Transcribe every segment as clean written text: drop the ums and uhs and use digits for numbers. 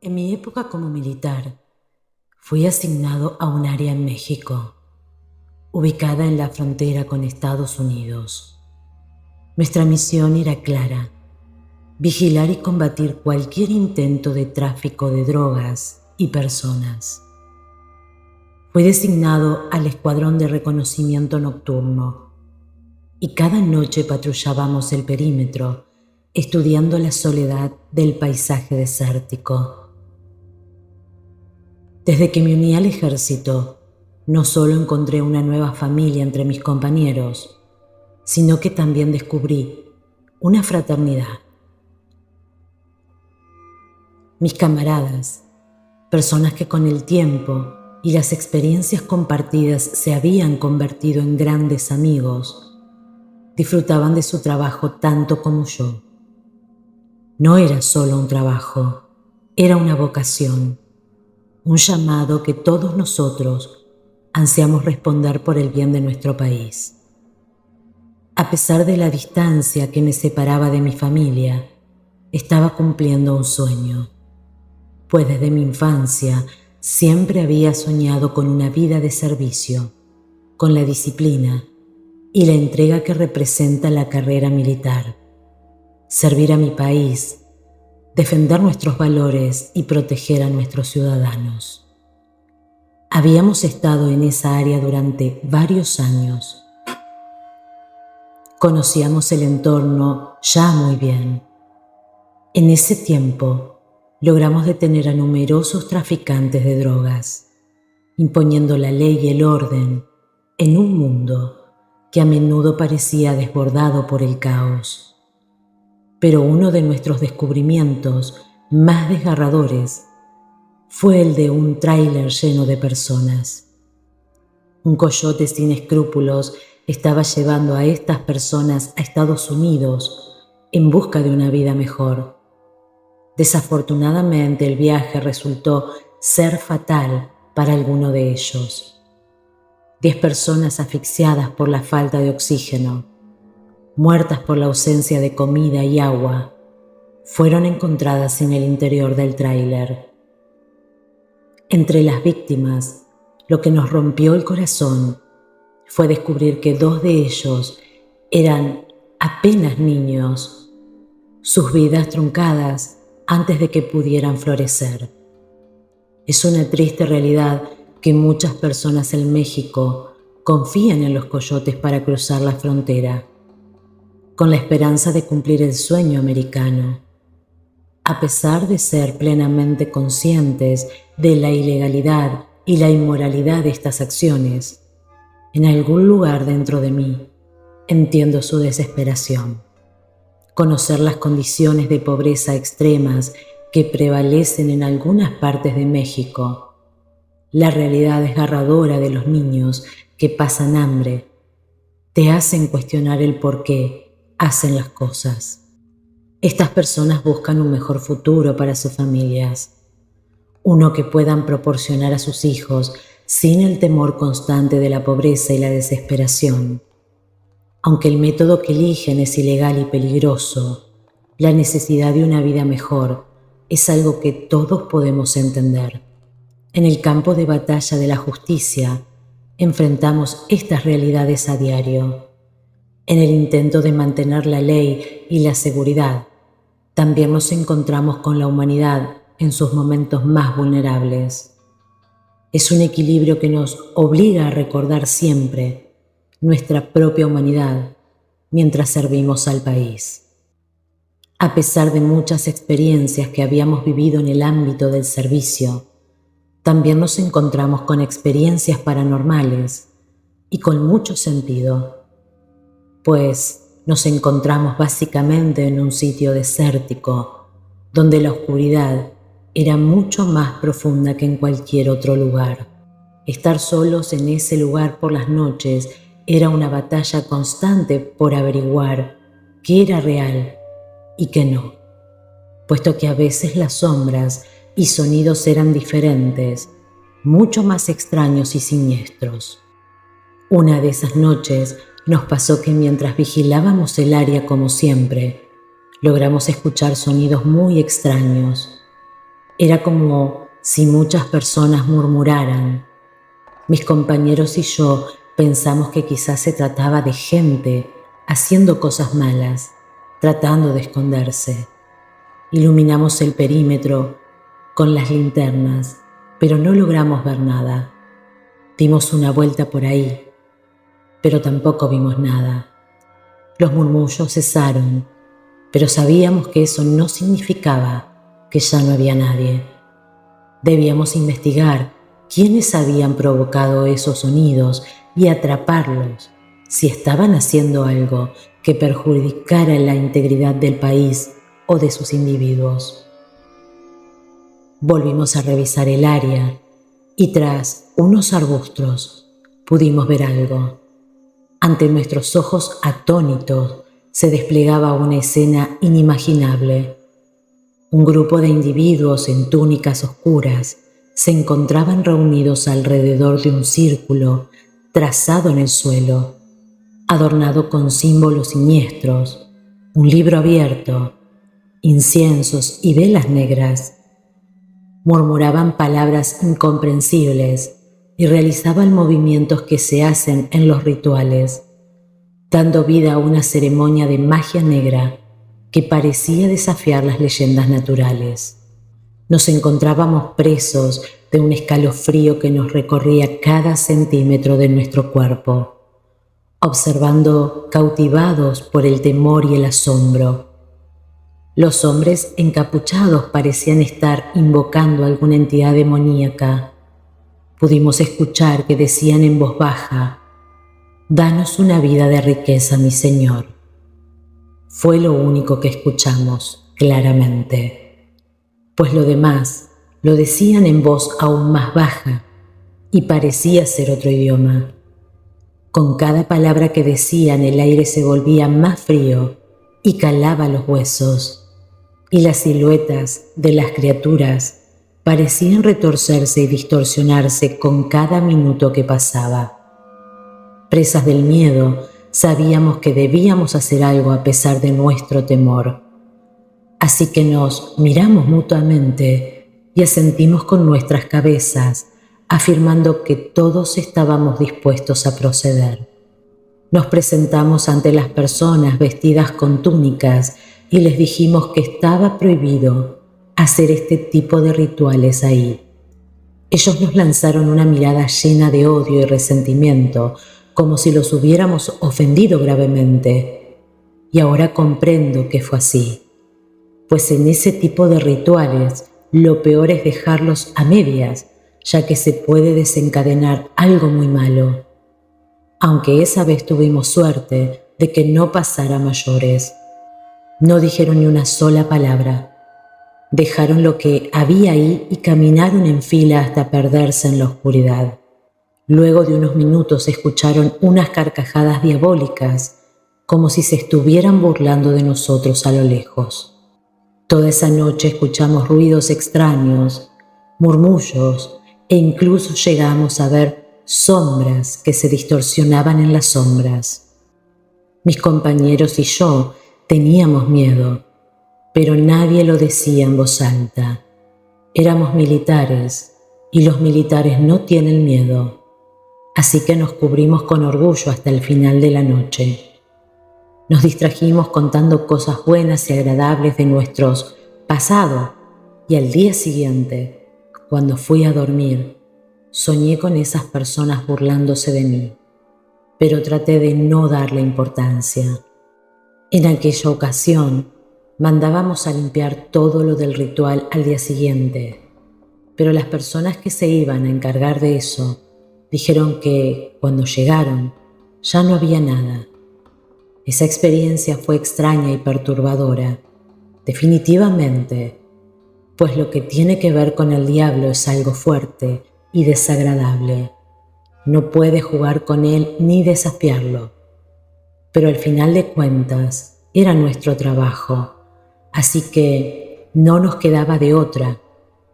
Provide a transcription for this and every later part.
En mi época como militar, fui asignado a un área en México, ubicada en la frontera con Estados Unidos. Nuestra misión era clara: vigilar y combatir cualquier intento de tráfico de drogas y personas. Fui designado al Escuadrón de Reconocimiento Nocturno y cada noche patrullábamos el perímetro, estudiando la soledad del paisaje desértico. Desde que me uní al ejército, no solo encontré una nueva familia entre mis compañeros, sino que también descubrí una fraternidad. Mis camaradas, personas que con el tiempo y las experiencias compartidas se habían convertido en grandes amigos, disfrutaban de su trabajo tanto como yo. No era solo un trabajo, era una vocación, un llamado que todos nosotros ansiamos responder por el bien de nuestro país. A pesar de la distancia que me separaba de mi familia, estaba cumpliendo un sueño, pues desde mi infancia siempre había soñado con una vida de servicio, con la disciplina y la entrega que representa la carrera militar. Servir a mi país, defender nuestros valores y proteger a nuestros ciudadanos. Habíamos estado en esa área durante varios años. Conocíamos el entorno ya muy bien. En ese tiempo, logramos detener a numerosos traficantes de drogas, imponiendo la ley y el orden en un mundo que a menudo parecía desbordado por el caos. Pero uno de nuestros descubrimientos más desgarradores fue el de un tráiler lleno de personas. Un coyote sin escrúpulos estaba llevando a estas personas a Estados Unidos en busca de una vida mejor. Desafortunadamente, el viaje resultó ser fatal para alguno de ellos. 10 personas asfixiadas por la falta de oxígeno, muertas por la ausencia de comida y agua, fueron encontradas en el interior del tráiler. Entre las víctimas, lo que nos rompió el corazón fue descubrir que 2 de ellos eran apenas niños, sus vidas truncadas antes de que pudieran florecer. Es una triste realidad que muchas personas en México confían en los coyotes para cruzar la frontera, con la esperanza de cumplir el sueño americano. A pesar de ser plenamente conscientes de la ilegalidad y la inmoralidad de estas acciones, en algún lugar dentro de mí entiendo su desesperación. Conocer las condiciones de pobreza extremas que prevalecen en algunas partes de México, la realidad desgarradora de los niños que pasan hambre, te hacen cuestionar el por qué hacen las cosas. Estas personas buscan un mejor futuro para sus familias, uno que puedan proporcionar a sus hijos sin el temor constante de la pobreza y la desesperación. Aunque el método que eligen es ilegal y peligroso, la necesidad de una vida mejor es algo que todos podemos entender. En el campo de batalla de la justicia, enfrentamos estas realidades a diario. En el intento de mantener la ley y la seguridad, también nos encontramos con la humanidad en sus momentos más vulnerables. Es un equilibrio que nos obliga a recordar siempre nuestra propia humanidad mientras servimos al país. A pesar de muchas experiencias que habíamos vivido en el ámbito del servicio, también nos encontramos con experiencias paranormales y con mucho sentido, pues nos encontramos básicamente en un sitio desértico, donde la oscuridad era mucho más profunda que en cualquier otro lugar. Estar solos en ese lugar por las noches era una batalla constante por averiguar qué era real y qué no, puesto que a veces las sombras y sonidos eran diferentes, mucho más extraños y siniestros. Una de esas noches nos pasó que mientras vigilábamos el área como siempre, logramos escuchar sonidos muy extraños. Era como si muchas personas murmuraran. Mis compañeros y yo pensamos que quizás se trataba de gente haciendo cosas malas, tratando de esconderse. Iluminamos el perímetro con las linternas, pero no logramos ver nada. Dimos una vuelta por ahí, pero tampoco vimos nada. Los murmullos cesaron, pero sabíamos que eso no significaba que ya no había nadie. Debíamos investigar quiénes habían provocado esos sonidos y atraparlos si estaban haciendo algo que perjudicara la integridad del país o de sus individuos. Volvimos a revisar el área y tras unos arbustos pudimos ver algo. Ante nuestros ojos atónitos se desplegaba una escena inimaginable. Un grupo de individuos en túnicas oscuras se encontraban reunidos alrededor de un círculo trazado en el suelo, adornado con símbolos siniestros, un libro abierto, inciensos y velas negras. Murmuraban palabras incomprensibles y realizaban movimientos que se hacen en los rituales, dando vida a una ceremonia de magia negra que parecía desafiar las leyendas naturales. Nos encontrábamos presos de un escalofrío que nos recorría cada centímetro de nuestro cuerpo, observando cautivados por el temor y el asombro. Los hombres encapuchados parecían estar invocando a alguna entidad demoníaca. Pudimos escuchar que decían en voz baja: «Danos una vida de riqueza, mi Señor». Fue lo único que escuchamos claramente, pues lo demás lo decían en voz aún más baja y parecía ser otro idioma. Con cada palabra que decían el aire se volvía más frío y calaba los huesos, y las siluetas de las criaturas parecían retorcerse y distorsionarse con cada minuto que pasaba. Presas del miedo, sabíamos que debíamos hacer algo a pesar de nuestro temor. Así que nos miramos mutuamente y asentimos con nuestras cabezas, afirmando que todos estábamos dispuestos a proceder. Nos presentamos ante las personas vestidas con túnicas y les dijimos que estaba prohibido hacer este tipo de rituales ahí. Ellos nos lanzaron una mirada llena de odio y resentimiento, como si los hubiéramos ofendido gravemente. Y ahora comprendo que fue así, pues en ese tipo de rituales lo peor es dejarlos a medias, ya que se puede desencadenar algo muy malo. Aunque esa vez tuvimos suerte de que no pasara a mayores. No dijeron ni una sola palabra. Dejaron lo que había ahí y caminaron en fila hasta perderse en la oscuridad. Luego de unos minutos escucharon unas carcajadas diabólicas, como si se estuvieran burlando de nosotros a lo lejos. Toda esa noche escuchamos ruidos extraños, murmullos e incluso llegamos a ver sombras que se distorsionaban en las sombras. Mis compañeros y yo teníamos miedo, pero nadie lo decía en voz alta. Éramos militares y los militares no tienen miedo, así que nos cubrimos con orgullo hasta el final de la noche. Nos distrajimos contando cosas buenas y agradables de nuestros pasados y al día siguiente, cuando fui a dormir, soñé con esas personas burlándose de mí, pero traté de no darle importancia. En aquella ocasión, mandábamos a limpiar todo lo del ritual al día siguiente, pero las personas que se iban a encargar de eso dijeron que, cuando llegaron, ya no había nada. Esa experiencia fue extraña y perturbadora, definitivamente, pues lo que tiene que ver con el diablo es algo fuerte y desagradable. No puedes jugar con él ni desafiarlo. Pero al final de cuentas era nuestro trabajo, así que no nos quedaba de otra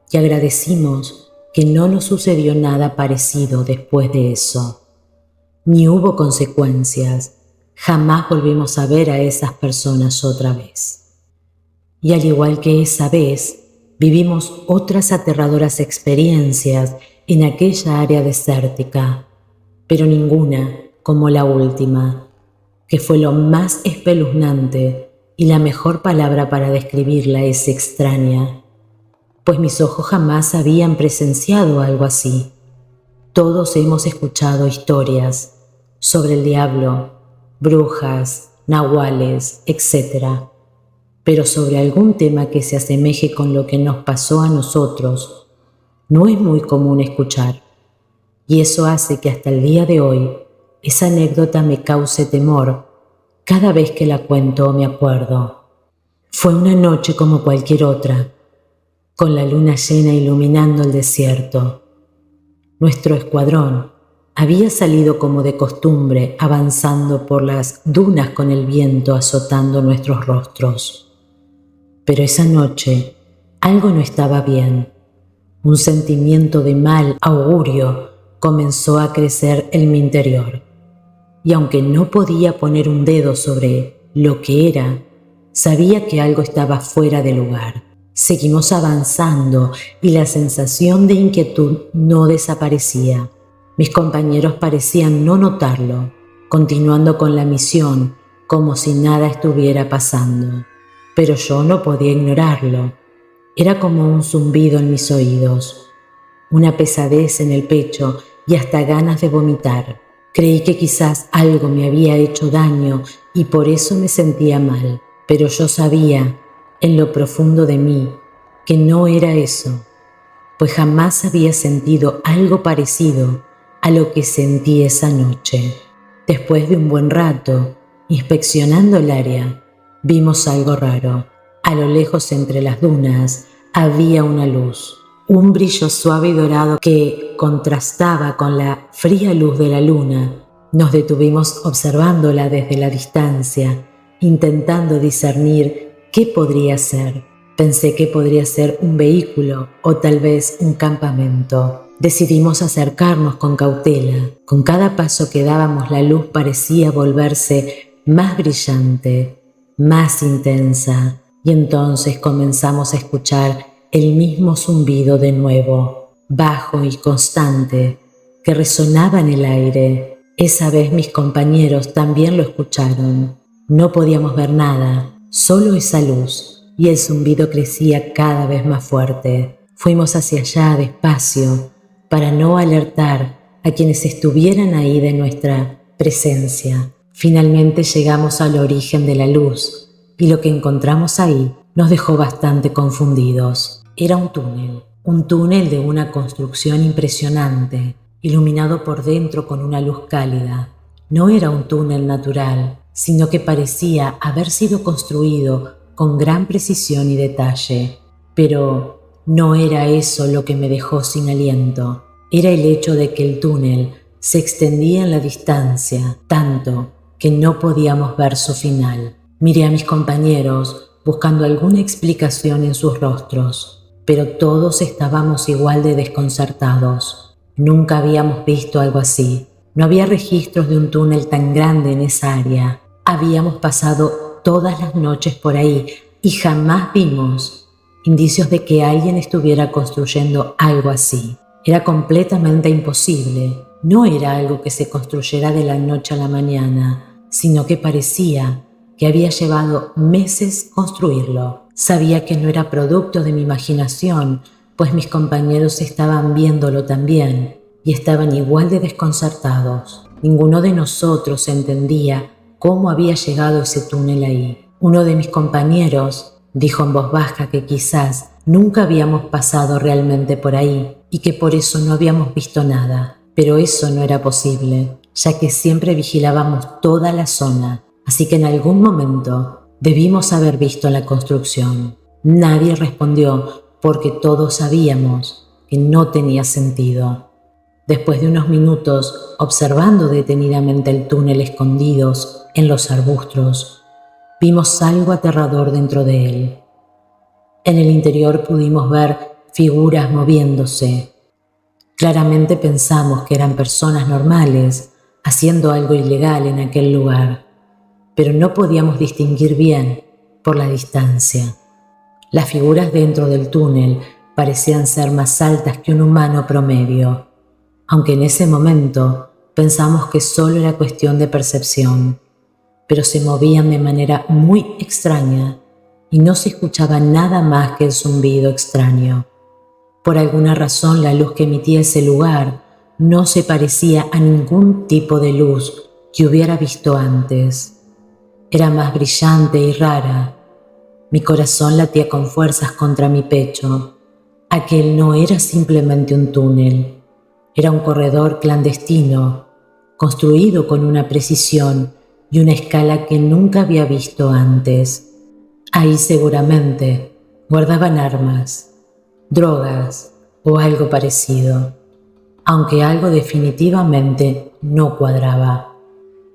y agradecimos que no nos sucedió nada parecido después de eso. Ni hubo consecuencias, jamás volvimos a ver a esas personas otra vez. Y al igual que esa vez, vivimos otras aterradoras experiencias en aquella área desértica, pero ninguna como la última, que fue lo más espeluznante, y la mejor palabra para describirla es extraña, pues mis ojos jamás habían presenciado algo así. Todos hemos escuchado historias sobre el diablo, brujas, nahuales, etc., pero sobre algún tema que se asemeje con lo que nos pasó a nosotros, no es muy común escuchar, y eso hace que hasta el día de hoy esa anécdota me cause temor cada vez que la cuento o me acuerdo. Fue una noche como cualquier otra, con la luna llena iluminando el desierto. Nuestro escuadrón había salido como de costumbre, avanzando por las dunas con el viento azotando nuestros rostros. Pero esa noche algo no estaba bien. Un sentimiento de mal augurio comenzó a crecer en mi interior. Y aunque no podía poner un dedo sobre lo que era, sabía que algo estaba fuera de lugar. Seguimos avanzando y la sensación de inquietud no desaparecía. Mis compañeros parecían no notarlo, continuando con la misión como si nada estuviera pasando. Pero yo no podía ignorarlo. Era como un zumbido en mis oídos, una pesadez en el pecho y hasta ganas de vomitar. Creí que quizás algo me había hecho daño y por eso me sentía mal, pero yo sabía, en lo profundo de mí, que no era eso, pues jamás había sentido algo parecido a lo que sentí esa noche. Después de un buen rato, inspeccionando el área, vimos algo raro. A lo lejos entre las dunas había una luz, un brillo suave y dorado que contrastaba con la fría luz de la luna. Nos detuvimos observándola desde la distancia, intentando discernir qué podría ser. Pensé que podría ser un vehículo o tal vez un campamento. Decidimos acercarnos con cautela. Con cada paso que dábamos la luz parecía volverse más brillante, más intensa, y entonces comenzamos a escuchar el mismo zumbido de nuevo, bajo y constante, que resonaba en el aire. Esa vez mis compañeros también lo escucharon. No podíamos ver nada, solo esa luz, y el zumbido crecía cada vez más fuerte. Fuimos hacia allá despacio, para no alertar a quienes estuvieran ahí de nuestra presencia. Finalmente llegamos al origen de la luz, y lo que encontramos ahí nos dejó bastante confundidos. Era un túnel de una construcción impresionante, iluminado por dentro con una luz cálida. No era un túnel natural, sino que parecía haber sido construido con gran precisión y detalle. Pero no era eso lo que me dejó sin aliento. Era el hecho de que el túnel se extendía en la distancia, tanto que no podíamos ver su final. Miré a mis compañeros buscando alguna explicación en sus rostros, pero todos estábamos igual de desconcertados. Nunca habíamos visto algo así. No había registros de un túnel tan grande en esa área. Habíamos pasado todas las noches por ahí y jamás vimos indicios de que alguien estuviera construyendo algo así. Era completamente imposible. No era algo que se construyera de la noche a la mañana, sino que parecía que había llevado meses construirlo. Sabía que no era producto de mi imaginación, pues mis compañeros estaban viéndolo también y estaban igual de desconcertados. Ninguno de nosotros entendía cómo había llegado ese túnel ahí. Uno de mis compañeros dijo en voz baja que quizás nunca habíamos pasado realmente por ahí y que por eso no habíamos visto nada. Pero eso no era posible, ya que siempre vigilábamos toda la zona, así que en algún momento debimos haber visto la construcción. Nadie respondió porque todos sabíamos que no tenía sentido. Después de unos minutos observando detenidamente el túnel escondidos en los arbustos, vimos algo aterrador dentro de él. En el interior pudimos ver figuras moviéndose. Claramente pensamos que eran personas normales haciendo algo ilegal en aquel lugar, pero no podíamos distinguir bien por la distancia. Las figuras dentro del túnel parecían ser más altas que un humano promedio, aunque en ese momento pensamos que solo era cuestión de percepción, pero se movían de manera muy extraña y no se escuchaba nada más que el zumbido extraño. Por alguna razón, la luz que emitía ese lugar no se parecía a ningún tipo de luz que hubiera visto antes. Era más brillante y rara. Mi corazón latía con fuerzas contra mi pecho. Aquel no era simplemente un túnel, era un corredor clandestino, construido con una precisión y una escala que nunca había visto antes. Ahí seguramente guardaban armas, drogas o algo parecido, aunque algo definitivamente no cuadraba.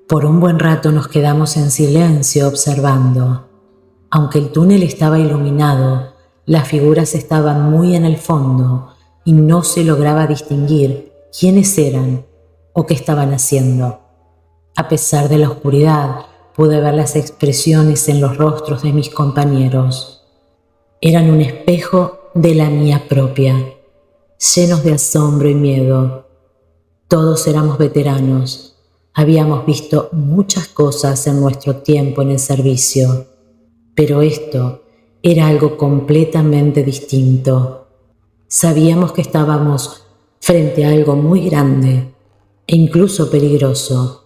Por un buen rato nos quedamos en silencio observando. Aunque el túnel estaba iluminado, las figuras estaban muy en el fondo y no se lograba distinguir quiénes eran o qué estaban haciendo. A pesar de la oscuridad, pude ver las expresiones en los rostros de mis compañeros. Eran un espejo de la mía propia, llenos de asombro y miedo. Todos éramos veteranos, habíamos visto muchas cosas en nuestro tiempo en el servicio, pero esto era algo completamente distinto. Sabíamos que estábamos frente a algo muy grande e incluso peligroso.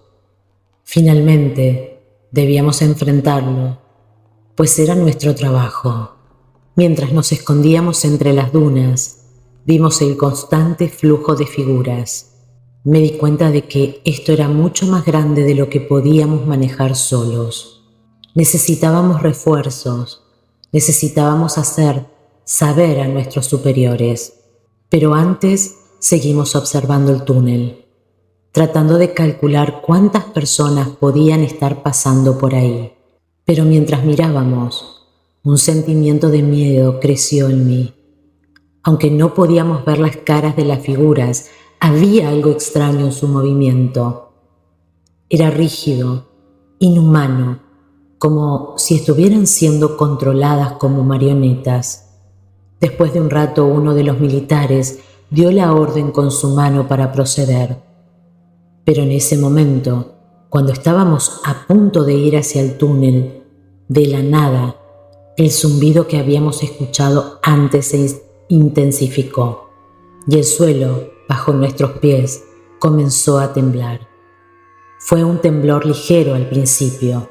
Finalmente, debíamos enfrentarlo, pues era nuestro trabajo. Mientras nos escondíamos entre las dunas, vimos el constante flujo de figuras. Me di cuenta de que esto era mucho más grande de lo que podíamos manejar solos. Necesitábamos refuerzos, necesitábamos hacer saber a nuestros superiores. Pero antes seguimos observando el túnel, tratando de calcular cuántas personas podían estar pasando por ahí. Pero mientras mirábamos, un sentimiento de miedo creció en mí. Aunque no podíamos ver las caras de las figuras, había algo extraño en su movimiento. Era rígido, inhumano, como si estuvieran siendo controladas como marionetas. Después de un rato, uno de los militares dio la orden con su mano para proceder. Pero en ese momento, cuando estábamos a punto de ir hacia el túnel, de la nada, el zumbido que habíamos escuchado antes se intensificó y el suelo, bajo nuestros pies, comenzó a temblar. Fue un temblor ligero al principio,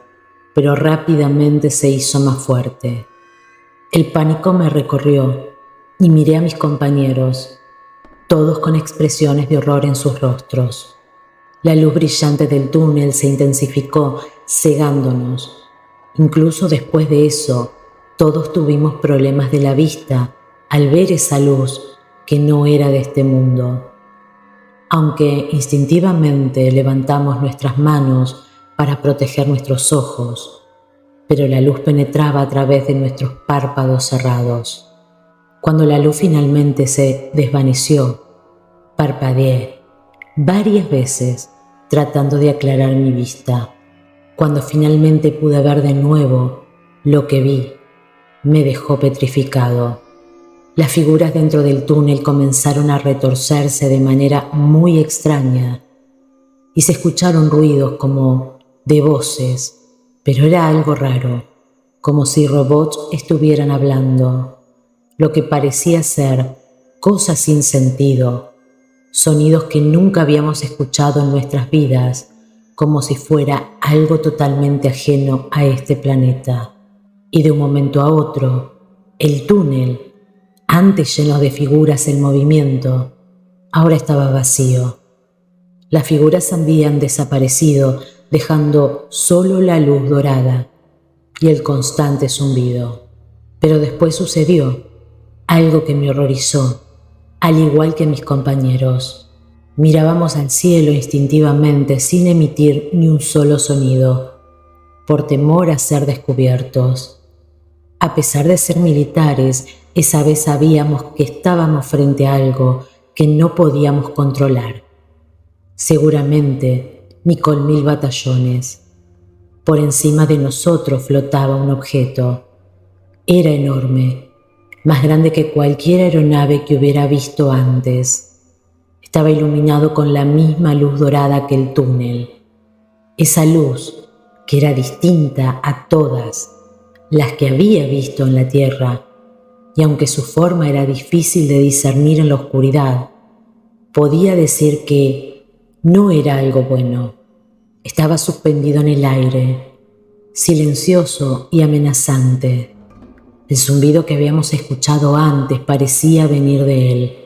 pero rápidamente se hizo más fuerte. El pánico me recorrió y miré a mis compañeros, todos con expresiones de horror en sus rostros. La luz brillante del túnel se intensificó, cegándonos. Incluso después de eso, todos tuvimos problemas de la vista al ver esa luz que no era de este mundo. Aunque instintivamente levantamos nuestras manos para proteger nuestros ojos, pero la luz penetraba a través de nuestros párpados cerrados. Cuando la luz finalmente se desvaneció, parpadeé varias veces tratando de aclarar mi vista. Cuando finalmente pude ver de nuevo, lo que vi me dejó petrificado. Las figuras dentro del túnel comenzaron a retorcerse de manera muy extraña y se escucharon ruidos como de voces, pero era algo raro, como si robots estuvieran hablando, lo que parecía ser cosas sin sentido, sonidos que nunca habíamos escuchado en nuestras vidas, como si fuera algo totalmente ajeno a este planeta. Y de un momento a otro, el túnel, antes lleno de figuras en movimiento, ahora estaba vacío. Las figuras habían desaparecido, dejando solo la luz dorada y el constante zumbido. Pero después sucedió algo que me horrorizó, al igual que mis compañeros. Mirábamos al cielo instintivamente sin emitir ni un solo sonido, por temor a ser descubiertos. A pesar de ser militares, esa vez sabíamos que estábamos frente a algo que no podíamos controlar. Seguramente ni con 1000 batallones. Por encima de nosotros flotaba un objeto. Era enorme, más grande que cualquier aeronave que hubiera visto antes. Estaba iluminado con la misma luz dorada que el túnel. Esa luz, que era distinta a todas las que había visto en la Tierra, y aunque su forma era difícil de discernir en la oscuridad, podía decir que no era algo bueno. Estaba suspendido en el aire, silencioso y amenazante. El zumbido que habíamos escuchado antes parecía venir de él,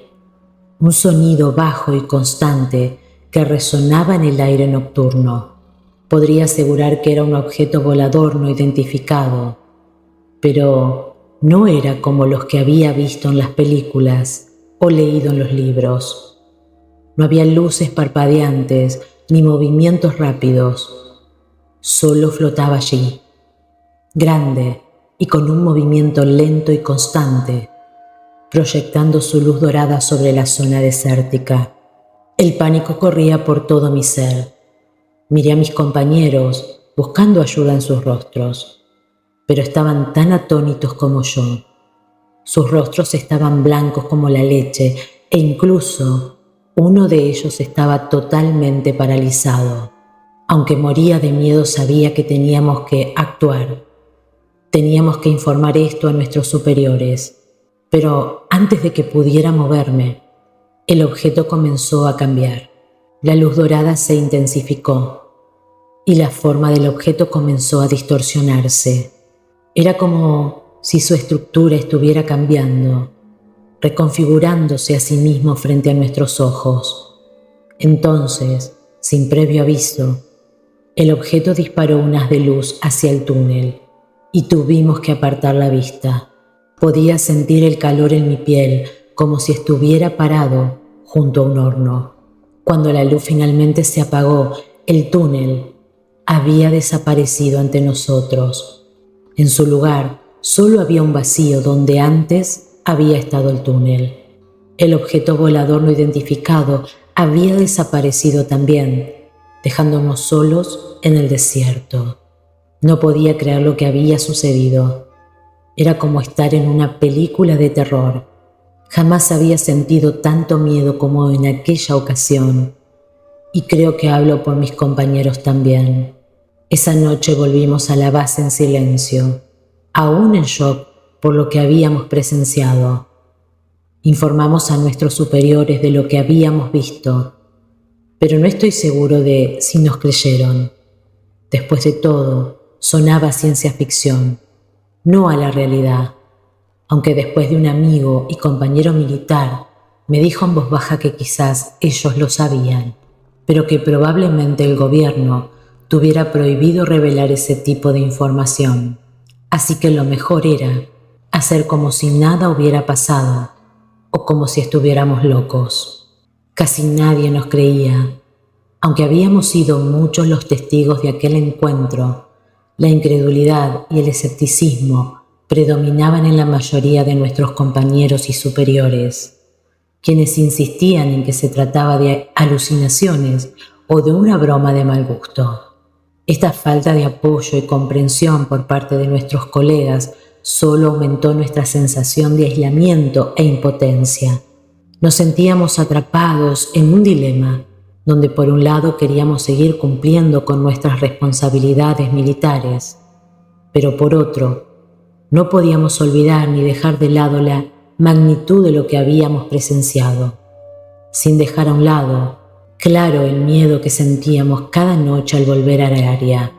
un sonido bajo y constante que resonaba en el aire nocturno. Podría asegurar que era un objeto volador no identificado, pero no era como los que había visto en las películas o leído en los libros. No había luces parpadeantes ni movimientos rápidos. Solo flotaba allí, grande y con un movimiento lento y constante, proyectando su luz dorada sobre la zona desértica. El pánico corría por todo mi ser. Miré a mis compañeros buscando ayuda en sus rostros, pero estaban tan atónitos como yo. Sus rostros estaban blancos como la leche e incluso uno de ellos estaba totalmente paralizado. Aunque moría de miedo, sabía que teníamos que actuar. Teníamos que informar esto a nuestros superiores. Pero antes de que pudiera moverme, el objeto comenzó a cambiar. La luz dorada se intensificó y la forma del objeto comenzó a distorsionarse. Era como si su estructura estuviera cambiando, reconfigurándose a sí mismo frente a nuestros ojos. Entonces, sin previo aviso, el objeto disparó un haz de luz hacia el túnel y tuvimos que apartar la vista. Podía sentir el calor en mi piel como si estuviera parado junto a un horno. Cuando la luz finalmente se apagó, el túnel había desaparecido ante nosotros. En su lugar, solo había un vacío donde antes había estado el túnel. El objeto volador no identificado había desaparecido también, dejándonos solos en el desierto. No podía creer lo que había sucedido. Era como estar en una película de terror. Jamás había sentido tanto miedo como en aquella ocasión, y creo que hablo por mis compañeros también. Esa noche volvimos a la base en silencio, aún en shock por lo que habíamos presenciado. Informamos a nuestros superiores de lo que habíamos visto, pero no estoy seguro de si nos creyeron. Después de todo, sonaba a ciencia ficción, no a la realidad, aunque después de un amigo y compañero militar me dijo en voz baja que quizás ellos lo sabían, pero que probablemente el gobierno tuviera prohibido revelar ese tipo de información. Así que lo mejor era hacer como si nada hubiera pasado o como si estuviéramos locos. Casi nadie nos creía. Aunque habíamos sido muchos los testigos de aquel encuentro, la incredulidad y el escepticismo predominaban en la mayoría de nuestros compañeros y superiores, quienes insistían en que se trataba de alucinaciones o de una broma de mal gusto. Esta falta de apoyo y comprensión por parte de nuestros colegas solo aumentó nuestra sensación de aislamiento e impotencia. Nos sentíamos atrapados en un dilema, donde por un lado queríamos seguir cumpliendo con nuestras responsabilidades militares, pero por otro, no podíamos olvidar ni dejar de lado la magnitud de lo que habíamos presenciado, sin dejar a un lado, claro, el miedo que sentíamos cada noche al volver al área.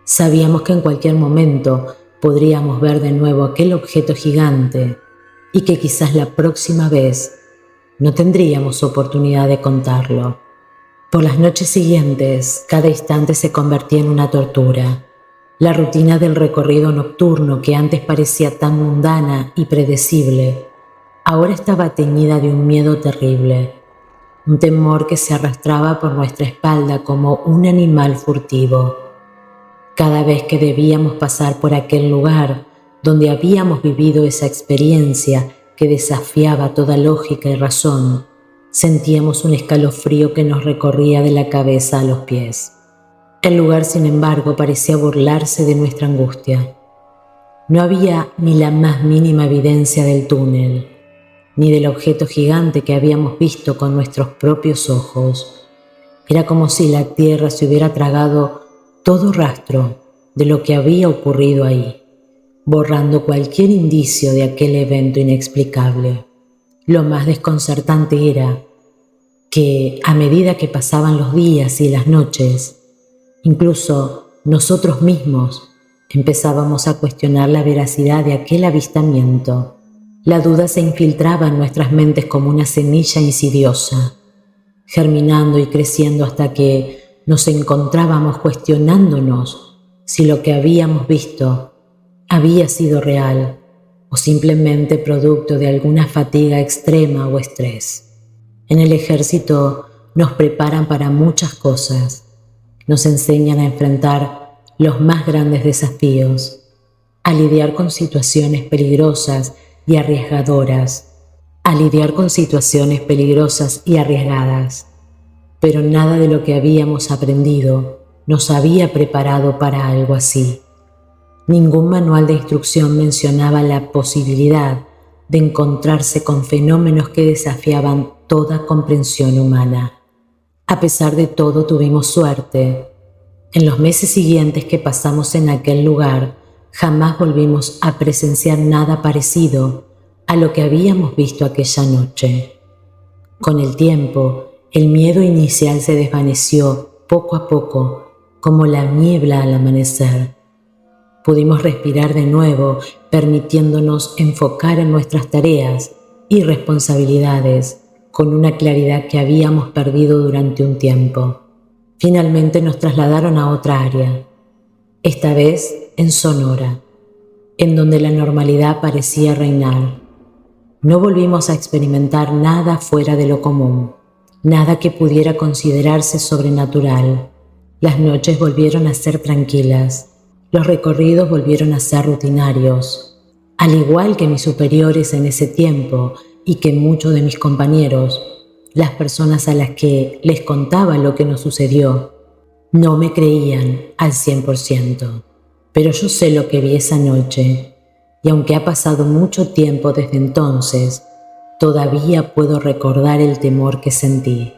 Sabíamos que en cualquier momento podríamos ver de nuevo aquel objeto gigante y que quizás la próxima vez no tendríamos oportunidad de contarlo. Por las noches siguientes, cada instante se convertía en una tortura. La rutina del recorrido nocturno, que antes parecía tan mundana y predecible, ahora estaba teñida de un miedo terrible, un temor que se arrastraba por nuestra espalda como un animal furtivo. Cada vez que debíamos pasar por aquel lugar donde habíamos vivido esa experiencia que desafiaba toda lógica y razón, sentíamos un escalofrío que nos recorría de la cabeza a los pies. El lugar, sin embargo, parecía burlarse de nuestra angustia. No había ni la más mínima evidencia del túnel, ni del objeto gigante que habíamos visto con nuestros propios ojos. Era como si la tierra se hubiera tragado todo rastro de lo que había ocurrido ahí, borrando cualquier indicio de aquel evento inexplicable. Lo más desconcertante era que, a medida que pasaban los días y las noches, incluso nosotros mismos empezábamos a cuestionar la veracidad de aquel avistamiento. La duda se infiltraba en nuestras mentes como una semilla insidiosa, germinando y creciendo hasta que nos encontrábamos cuestionándonos si lo que habíamos visto había sido real o simplemente producto de alguna fatiga extrema o estrés. En el ejército nos preparan para muchas cosas. Nos enseñan a enfrentar los más grandes desafíos, a lidiar con situaciones peligrosas y arriesgadoras, pero nada de lo que habíamos aprendido nos había preparado para algo así. Ningún manual de instrucción mencionaba la posibilidad de encontrarse con fenómenos que desafiaban toda comprensión humana. A pesar de todo, tuvimos suerte. En los meses siguientes que pasamos en aquel lugar, jamás volvimos a presenciar nada parecido a lo que habíamos visto aquella noche. Con el tiempo, el miedo inicial se desvaneció poco a poco, como la niebla al amanecer. Pudimos respirar de nuevo, permitiéndonos enfocar en nuestras tareas y responsabilidades con una claridad que habíamos perdido durante un tiempo. Finalmente nos trasladaron a otra área, esta vez en Sonora, en donde la normalidad parecía reinar. No volvimos a experimentar nada fuera de lo común, nada que pudiera considerarse sobrenatural. Las noches volvieron a ser tranquilas, los recorridos volvieron a ser rutinarios. Al igual que mis superiores en ese tiempo y que muchos de mis compañeros, las personas a las que les contaba lo que nos sucedió, no me creían al 100%. Pero yo sé lo que vi esa noche. Y aunque ha pasado mucho tiempo desde entonces, todavía puedo recordar el temor que sentí,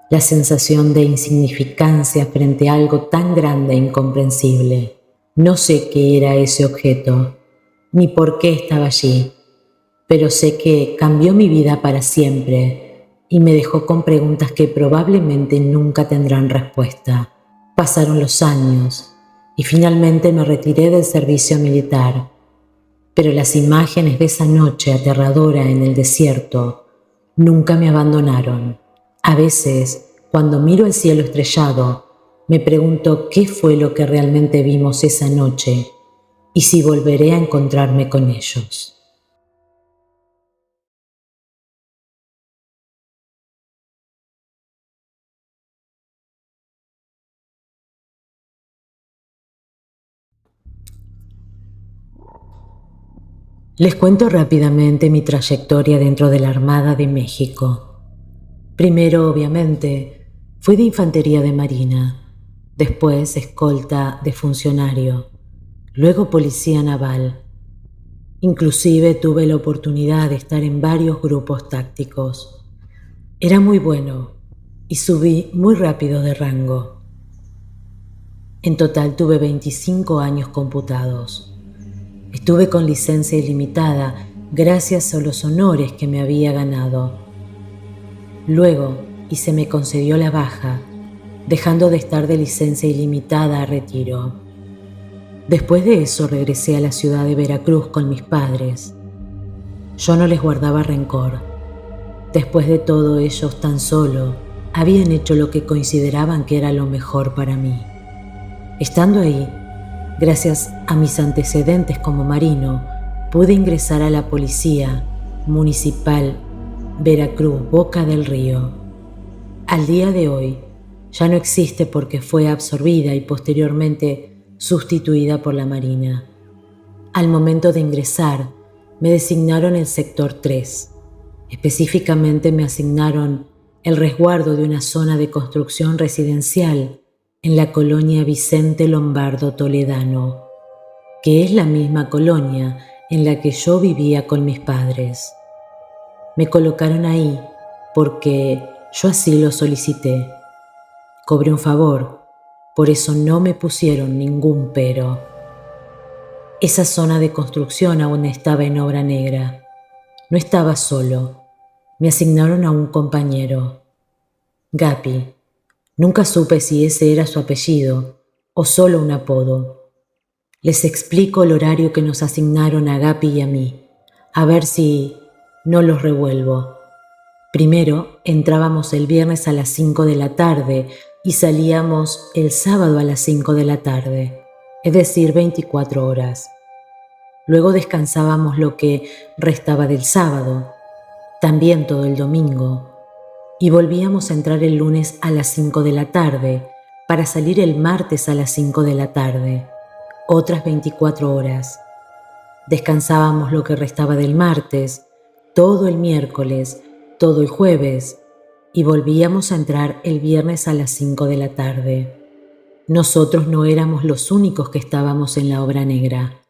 la sensación de insignificancia frente a algo tan grande e incomprensible. No sé qué era ese objeto, ni por qué estaba allí, pero sé que cambió mi vida para siempre y me dejó con preguntas que probablemente nunca tendrán respuesta. Pasaron los años y finalmente me retiré del servicio militar. Pero las imágenes de esa noche aterradora en el desierto nunca me abandonaron. A veces, cuando miro el cielo estrellado, me pregunto qué fue lo que realmente vimos esa noche y si volveré a encontrarme con ellos. Les cuento rápidamente mi trayectoria dentro de la Armada de México. Primero, obviamente, fui de infantería de marina, después escolta de funcionario, luego policía naval. Inclusive tuve la oportunidad de estar en varios grupos tácticos. Era muy bueno y subí muy rápido de rango. En total tuve 25 años computados. Estuve con licencia ilimitada gracias a los honores que me había ganado. Luego, y se me concedió la baja, dejando de estar de licencia ilimitada a retiro. Después de eso regresé a la ciudad de Veracruz con mis padres. Yo no les guardaba rencor. Después de todo, ellos tan solo habían hecho lo que consideraban que era lo mejor para mí. Estando ahí, gracias a mis antecedentes como marino, pude ingresar a la Policía Municipal Veracruz Boca del Río. Al día de hoy ya no existe porque fue absorbida y posteriormente sustituida por la Marina. Al momento de ingresar, me designaron el sector 3. Específicamente me asignaron el resguardo de una zona de construcción residencial en la colonia Vicente Lombardo Toledano. que es la misma colonia en la que yo vivía con mis padres. Me colocaron ahí porque yo así lo solicité. Cobré un favor, por eso no me pusieron ningún pero. Esa zona de construcción aún estaba en obra negra. No estaba solo. Me asignaron a un compañero, Gapi. Nunca supe si ese era su apellido o solo un apodo. Les explico el horario que nos asignaron a Gapi y a mí, a ver si no los revuelvo. Primero entrábamos el viernes a las 5 de la tarde y salíamos el sábado a las 5 de la tarde, es decir, 24 horas. Luego descansábamos lo que restaba del sábado, también todo el domingo, y volvíamos a entrar el lunes a las 5 de la tarde para salir el martes a las 5 de la tarde, otras 24 horas. Descansábamos lo que restaba del martes, todo el miércoles, todo el jueves, y volvíamos a entrar el viernes a las 5 de la tarde. Nosotros no éramos los únicos que estábamos en la obra negra.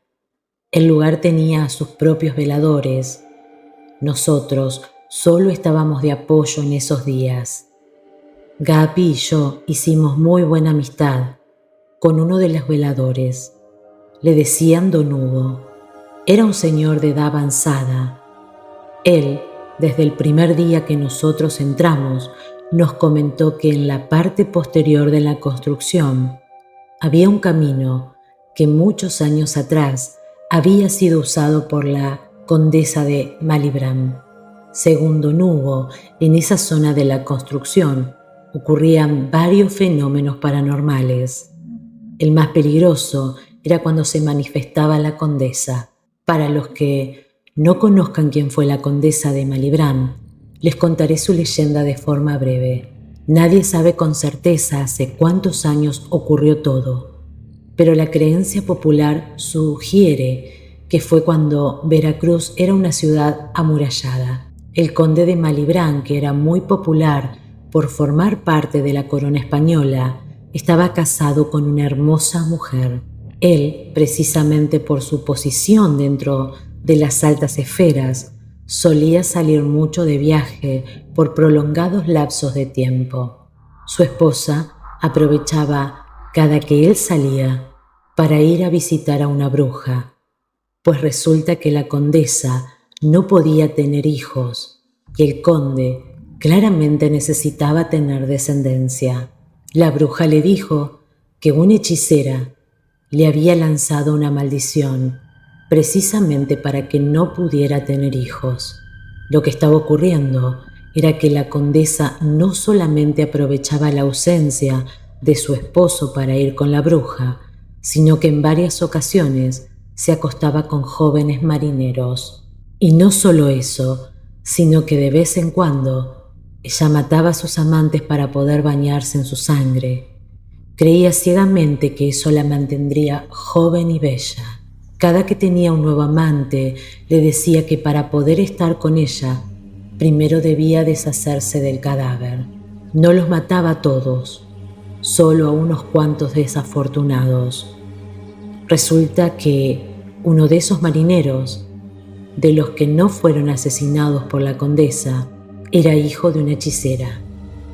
El lugar tenía a sus propios veladores. Nosotros solo estábamos de apoyo en esos días. Gapi y yo hicimos muy buena amistad con uno de los veladores. Le decían Don Hugo. Era un señor de edad avanzada. Él, desde el primer día que nosotros entramos, nos comentó que en la parte posterior de la construcción había un camino que muchos años atrás había sido usado por la condesa de Malibran. Según Don Hugo, en esa zona de la construcción ocurrían varios fenómenos paranormales. El más peligroso era cuando se manifestaba la condesa. Para los que no conozcan quién fue la condesa de Malibran, les contaré su leyenda de forma breve. Nadie sabe con certeza hace cuántos años ocurrió todo, pero la creencia popular sugiere que fue cuando Veracruz era una ciudad amurallada. El conde de Malibran, que era muy popular por formar parte de la corona española, estaba casado con una hermosa mujer. Él, precisamente por su posición dentro de las altas esferas, solía salir mucho de viaje por prolongados lapsos de tiempo. Su esposa aprovechaba cada que él salía para ir a visitar a una bruja, pues resulta que la condesa no podía tener hijos y el conde claramente necesitaba tener descendencia. La bruja le dijo que una hechicera le había lanzado una maldición precisamente para que no pudiera tener hijos. Lo que estaba ocurriendo era que la condesa no solamente aprovechaba la ausencia de su esposo para ir con la bruja, sino que en varias ocasiones se acostaba con jóvenes marineros. Y no solo eso, sino que de vez en cuando ella mataba a sus amantes para poder bañarse en su sangre. Creía ciegamente que eso la mantendría joven y bella. Cada que tenía un nuevo amante, le decía que para poder estar con ella, primero debía deshacerse del cadáver. No los mataba a todos, solo a unos cuantos desafortunados. Resulta que uno de esos marineros, de los que no fueron asesinados por la condesa, era hijo de una hechicera.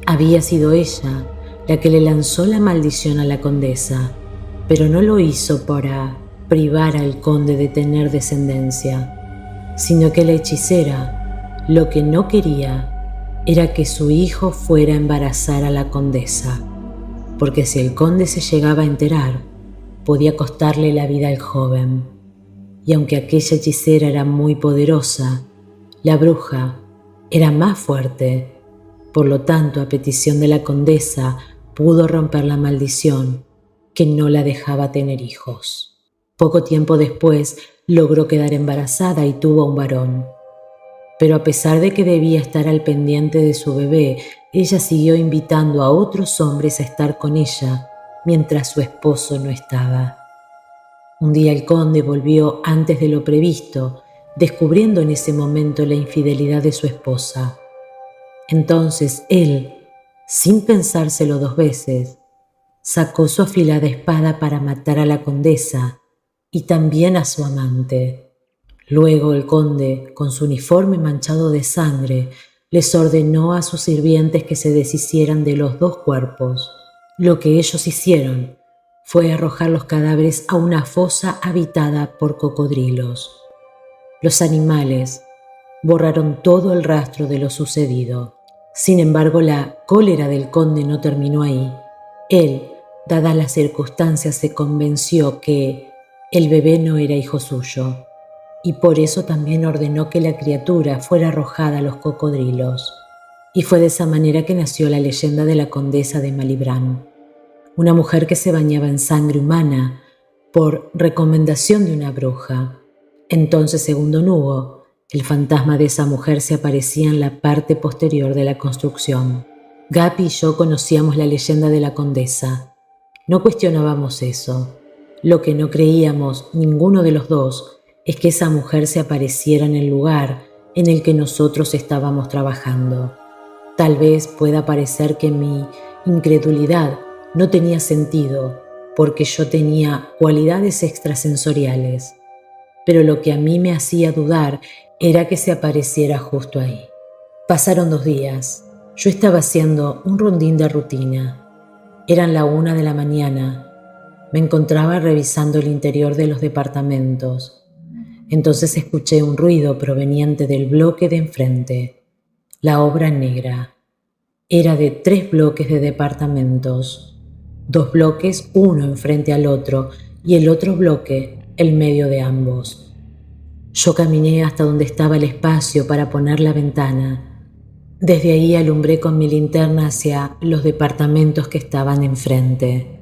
Había sido ella la que le lanzó la maldición a la condesa, pero no lo hizo para privar al conde de tener descendencia, sino que la hechicera lo que no quería era que su hijo fuera a embarazar a la condesa, porque si el conde se llegaba a enterar, podía costarle la vida al joven. Y aunque aquella hechicera era muy poderosa, la bruja era más fuerte. Por lo tanto, a petición de la condesa, pudo romper la maldición que no la dejaba tener hijos. Poco tiempo después, logró quedar embarazada y tuvo un varón. Pero a pesar de que debía estar al pendiente de su bebé, ella siguió invitando a otros hombres a estar con ella mientras su esposo no estaba. Un día el conde volvió antes de lo previsto, descubriendo en ese momento la infidelidad de su esposa. Entonces él, sin pensárselo dos veces, sacó su afilada espada para matar a la condesa y también a su amante. Luego el conde, con su uniforme manchado de sangre, les ordenó a sus sirvientes que se deshicieran de los dos cuerpos. Lo que ellos hicieron fue arrojar los cadáveres a una fosa habitada por cocodrilos. Los animales borraron todo el rastro de lo sucedido. Sin embargo, la cólera del conde no terminó ahí. Él, dadas las circunstancias, se convenció que el bebé no era hijo suyo, y por eso también ordenó que la criatura fuera arrojada a los cocodrilos. Y fue de esa manera que nació la leyenda de la condesa de Malibran, una mujer que se bañaba en sangre humana por recomendación de una bruja. Entonces, según Don Hugo, el fantasma de esa mujer se aparecía en la parte posterior de la construcción. Guppy y yo conocíamos la leyenda de la condesa. No cuestionábamos eso. Lo que no creíamos, ninguno de los dos, es que esa mujer se apareciera en el lugar en el que nosotros estábamos trabajando. Tal vez pueda parecer que mi incredulidad no tenía sentido, porque yo tenía cualidades extrasensoriales, pero lo que a mí me hacía dudar era que se apareciera justo ahí. Pasaron 2 días. Yo estaba haciendo un rondín de rutina. Eran la 1 de la mañana. Me encontraba revisando el interior de los departamentos. Entonces escuché un ruido proveniente del bloque de enfrente. La obra negra. Era de 3 bloques de departamentos. 2 bloques, uno enfrente al otro, y el otro bloque, el medio de ambos. Yo caminé hasta donde estaba el espacio para poner la ventana. Desde ahí alumbré con mi linterna hacia los departamentos que estaban enfrente.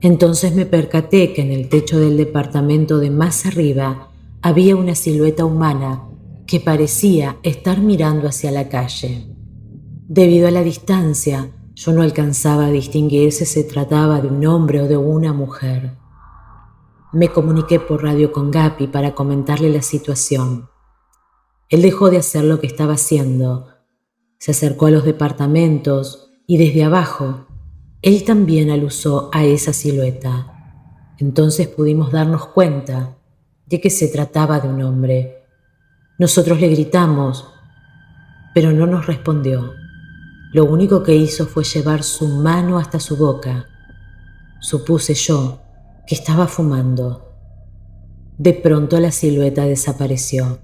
Entonces me percaté que en el techo del departamento de más arriba había una silueta humana que parecía estar mirando hacia la calle. Debido a la distancia, yo no alcanzaba a distinguir si se trataba de un hombre o de una mujer. Me comuniqué por radio con Guppy para comentarle la situación. Él dejó de hacer lo que estaba haciendo. Se acercó a los departamentos y desde abajo, él también alusó a esa silueta. Entonces pudimos darnos cuenta de que se trataba de un hombre. Nosotros le gritamos, pero no nos respondió. Lo único que hizo fue llevar su mano hasta su boca. Supuse yo que estaba fumando. De pronto la silueta desapareció.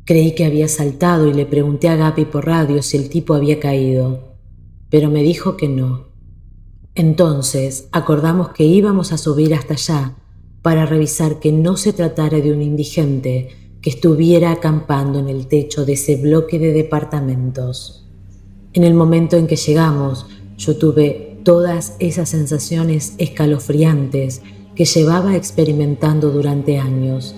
Creí que había saltado y le pregunté a Guppy por radio si el tipo había caído, pero me dijo que no. Entonces acordamos que íbamos a subir hasta allá para revisar que no se tratara de un indigente que estuviera acampando en el techo de ese bloque de departamentos. En el momento en que llegamos, yo tuve todas esas sensaciones escalofriantes que llevaba experimentando durante años.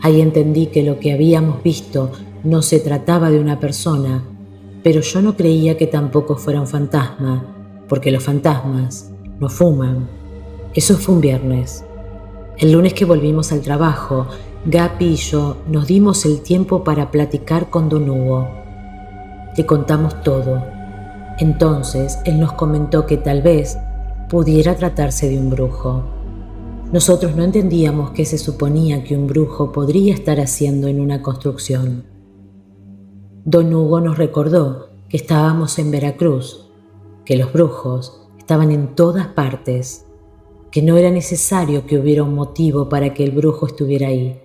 Ahí entendí que lo que habíamos visto no se trataba de una persona, pero yo no creía que tampoco fuera un fantasma, porque los fantasmas no fuman. Eso fue un viernes. El lunes que volvimos al trabajo, Guppy y yo nos dimos el tiempo para platicar con Don Hugo. Le contamos todo. Entonces él nos comentó que tal vez pudiera tratarse de un brujo. Nosotros no entendíamos qué se suponía que un brujo podría estar haciendo en una construcción. Don Hugo nos recordó que estábamos en Veracruz, que los brujos estaban en todas partes, que no era necesario que hubiera un motivo para que el brujo estuviera ahí,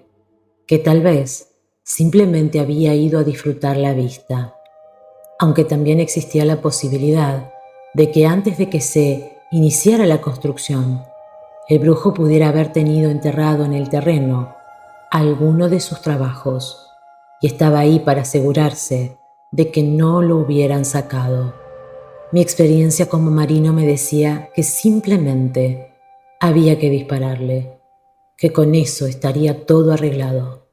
que tal vez simplemente había ido a disfrutar la vista, aunque también existía la posibilidad de que antes de que se iniciara la construcción, el brujo pudiera haber tenido enterrado en el terreno alguno de sus trabajos y estaba ahí para asegurarse de que no lo hubieran sacado. Mi experiencia como marino me decía que simplemente había que dispararle, que con eso estaría todo arreglado.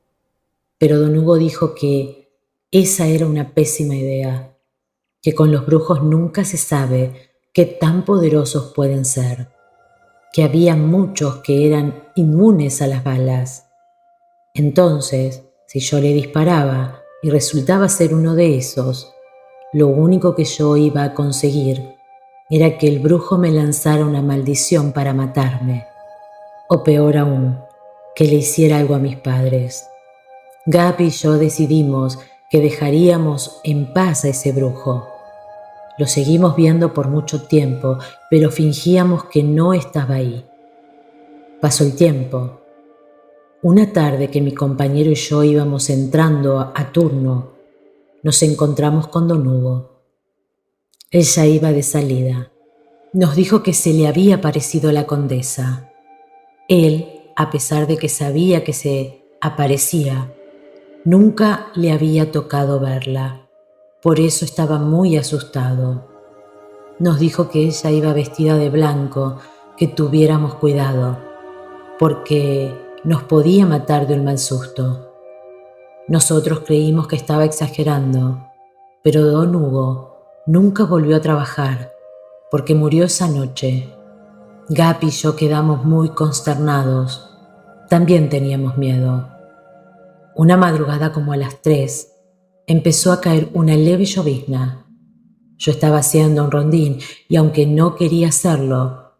Pero Don Hugo dijo que esa era una pésima idea, que con los brujos nunca se sabe qué tan poderosos pueden ser, que había muchos que eran inmunes a las balas. Entonces, si yo le disparaba y resultaba ser uno de esos, lo único que yo iba a conseguir era que el brujo me lanzara una maldición para matarme. o peor aún, que le hiciera algo a mis padres. Gaby y yo decidimos que dejaríamos en paz a ese brujo. Lo seguimos viendo por mucho tiempo, pero fingíamos que no estaba ahí. Pasó el tiempo. Una tarde que mi compañero y yo íbamos entrando a turno, nos encontramos con don Hugo. Ella iba de salida. Nos dijo que se le había aparecido la condesa. Él, a pesar de que sabía que se aparecía, nunca le había tocado verla. Por eso estaba muy asustado. Nos dijo que ella iba vestida de blanco, que tuviéramos cuidado, porque nos podía matar de un mal susto. Nosotros creímos que estaba exagerando, pero don Hugo nunca volvió a trabajar porque murió esa noche. Gaby y yo quedamos muy consternados. También teníamos miedo. Una madrugada como a las 3, empezó a caer una leve llovizna. Yo estaba haciendo un rondín y aunque no quería hacerlo,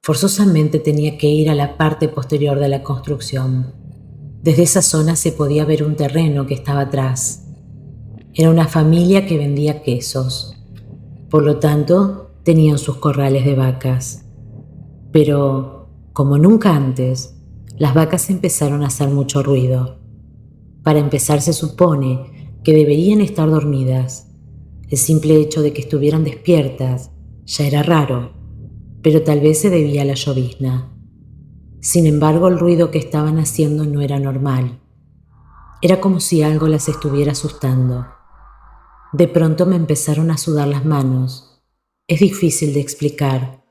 forzosamente tenía que ir a la parte posterior de la construcción. Desde esa zona se podía ver un terreno que estaba atrás. Era una familia que vendía quesos. Por lo tanto, tenían sus corrales de vacas. Pero, como nunca antes, las vacas empezaron a hacer mucho ruido. Para empezar, se supone que deberían estar dormidas. El simple hecho de que estuvieran despiertas ya era raro, pero tal vez se debía a la llovizna. Sin embargo, el ruido que estaban haciendo no era normal. Era como si algo las estuviera asustando. De pronto me empezaron a sudar las manos. Es difícil de explicar,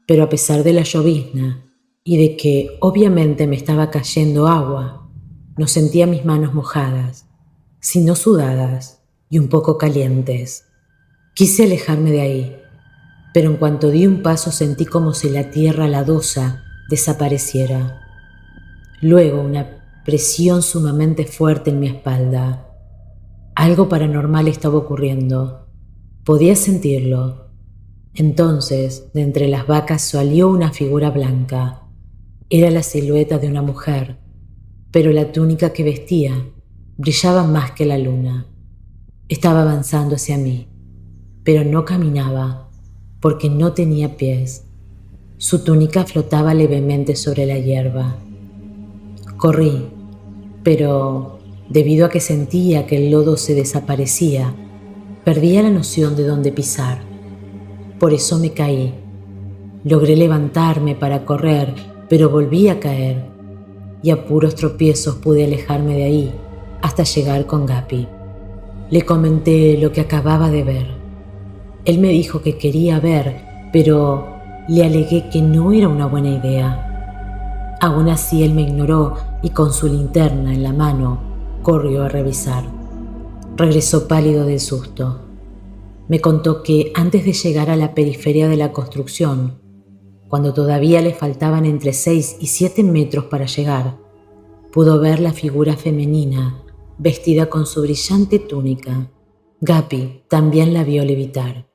pero a pesar de la llovizna y de que obviamente me estaba cayendo agua, no sentía mis manos mojadas, sino sudadas y un poco calientes. Quise alejarme de ahí, pero en cuanto di un paso sentí como si la tierra ladosa desapareciera. Luego una presión sumamente fuerte en mi espalda. Algo paranormal estaba ocurriendo. Podía sentirlo. Entonces, de entre las vacas salió una figura blanca. Era la silueta de una mujer, pero la túnica que vestía brillaba más que la luna. Estaba avanzando hacia mí, pero no caminaba porque no tenía pies. Su túnica flotaba levemente sobre la hierba. Corrí, pero debido a que sentía que el lodo se desaparecía, perdía la noción de dónde pisar. Por eso me caí. Logré levantarme para correr, pero volví a caer, y a puros tropiezos pude alejarme de ahí hasta llegar con Gaby. Le comenté lo que acababa de ver. Él me dijo que quería ver, pero le alegué que no era una buena idea. Aún así él me ignoró y con su linterna en la mano corrió a revisar. Regresó pálido del susto. Me contó que antes de llegar a la periferia de la construcción, cuando todavía le faltaban entre 6 y 7 metros para llegar, pudo ver la figura femenina vestida con su brillante túnica. Gaby también la vio levitar.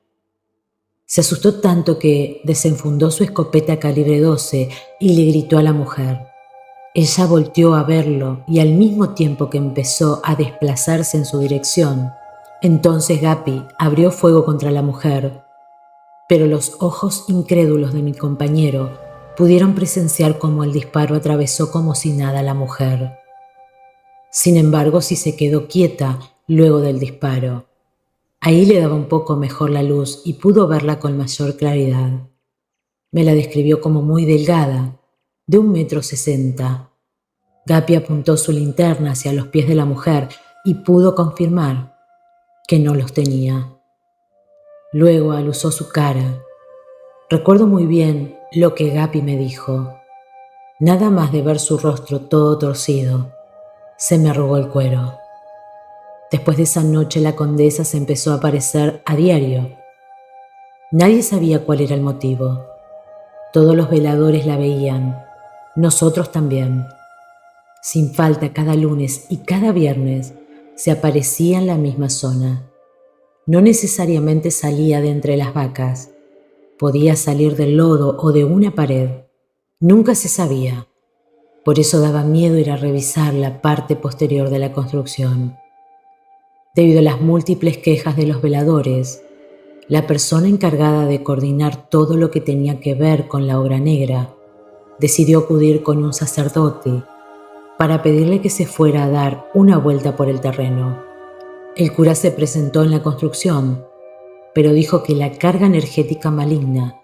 Se asustó tanto que desenfundó su escopeta calibre 12 y le gritó a la mujer. Ella volteó a verlo y al mismo tiempo que empezó a desplazarse en su dirección, entonces Gaby abrió fuego contra la mujer, pero los ojos incrédulos de mi compañero pudieron presenciar cómo el disparo atravesó como si nada a la mujer. Sin embargo, sí se quedó quieta luego del disparo. Ahí le daba un poco mejor la luz y pudo verla con mayor claridad. Me la describió como muy delgada, de 1,60 m. Gaby apuntó su linterna hacia los pies de la mujer y pudo confirmar que no los tenía. Luego alusó su cara. Recuerdo muy bien lo que Gaby me dijo. Nada más de ver su rostro todo torcido, se me arrugó el cuero. Después de esa noche la condesa se empezó a aparecer a diario. Nadie sabía cuál era el motivo. Todos los veladores la veían, nosotros también. Sin falta, cada lunes y cada viernes se aparecía en la misma zona. No necesariamente salía de entre las vacas. Podía salir del lodo o de una pared. Nunca se sabía, Por eso daba miedo ir a revisar la parte posterior de la construcción. Debido a las múltiples quejas de los veladores, la persona encargada de coordinar todo lo que tenía que ver con la obra negra decidió acudir con un sacerdote para pedirle que se fuera a dar una vuelta por el terreno. El cura se presentó en la construcción, pero dijo que la carga energética maligna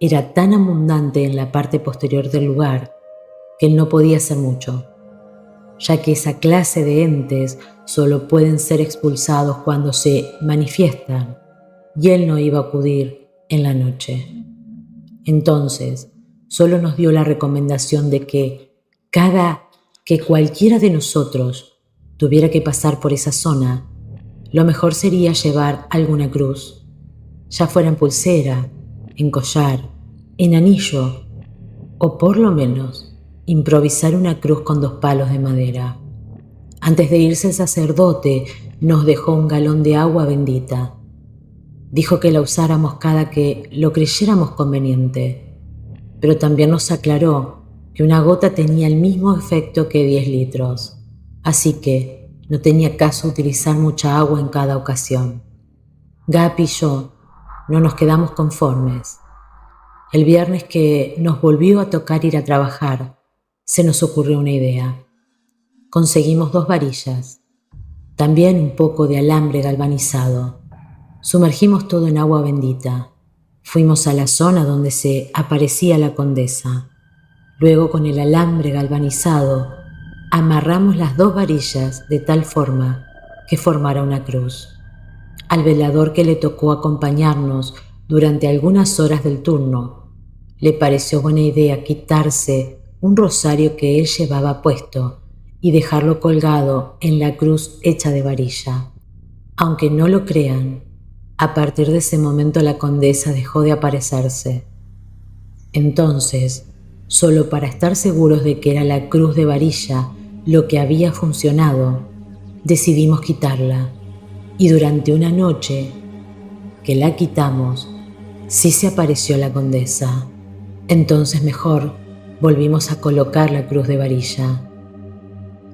era tan abundante en la parte posterior del lugar que él no podía hacer mucho, ya que esa clase de entes solo pueden ser expulsados cuando se manifiestan, y él no iba a acudir en la noche. Entonces, solo nos dio la recomendación de que cualquiera de nosotros tuviera que pasar por esa zona, lo mejor sería llevar alguna cruz, ya fuera en pulsera, en collar, en anillo, o por lo menos improvisar una cruz con 2 palos de madera. Antes de irse el sacerdote nos dejó un galón de agua bendita. Dijo que la usáramos cada que lo creyéramos conveniente, pero también nos aclaró que una gota tenía el mismo efecto que 10 litros, así que no tenía caso utilizar mucha agua en cada ocasión. Gap y yo no nos quedamos conformes. El viernes que nos volvió a tocar ir a trabajar, se nos ocurrió una idea. Conseguimos 2 varillas, también un poco de alambre galvanizado. Sumergimos todo en agua bendita. Fuimos a la zona donde se aparecía la condesa. Luego, con el alambre galvanizado, amarramos las 2 varillas de tal forma que formara una cruz. Al velador que le tocó acompañarnos durante algunas horas del turno, le pareció buena idea quitarse un rosario que él llevaba puesto y dejarlo colgado en la cruz hecha de varilla. Aunque no lo crean, a partir de ese momento la condesa dejó de aparecerse. Entonces, solo para estar seguros de que era la cruz de varilla lo que había funcionado, decidimos quitarla, y durante una noche que la quitamos, sí se apareció la condesa. Entonces mejor volvimos a colocar la cruz de varilla.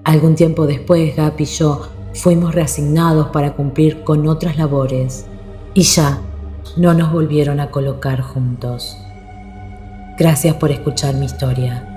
Algún tiempo después, Gap y yo fuimos reasignados para cumplir con otras labores, y ya no nos volvieron a colocar juntos. Gracias por escuchar mi historia.